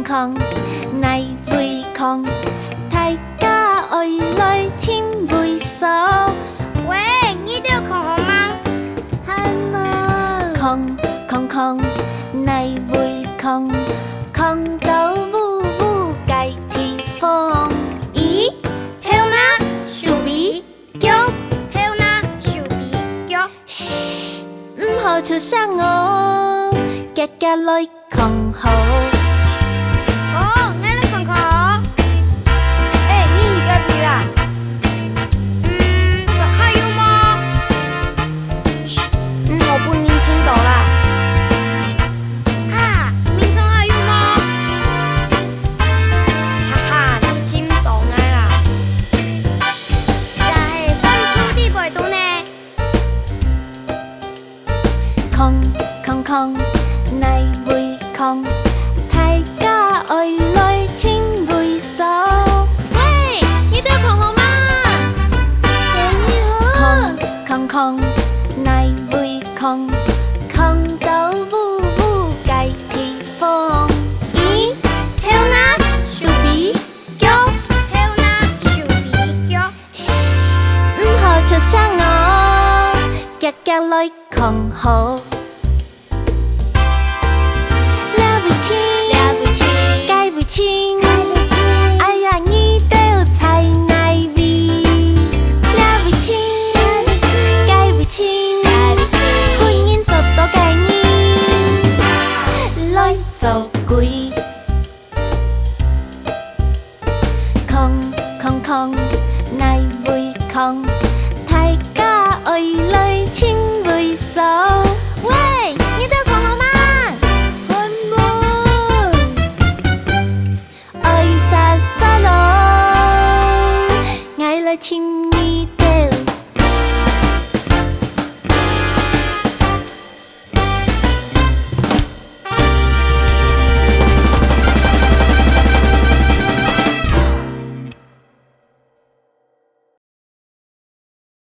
空，来为空，大家爱来亲为手。喂，你在空好吗？空空空，来为空，空到呜呜解天风。咦，跳哪？树皮叫，跳哪？树皮叫。嘘，唔好出声哦，家家来空好。哦，我来看看。哎，你而家飞啦？这还有吗？嘘，好不认真到啦。啊，明天还有吗？哈哈，你听不懂我啦。但是三处地袂懂呢。空空空，来为空，大家爱来亲为手。喂，你在空好吗？空空空，来为空，空到呜呜解天风。咦，跳哪？树皮叫，跳哪？树皮叫。嘘，唔好出声哦，家家来空好。了不起，了不起，解不清。了不起，哎呀，你都猜奈味，了不起，解不清，本人做到解你，来做鬼，空空空，来为空，大家爱来亲为手。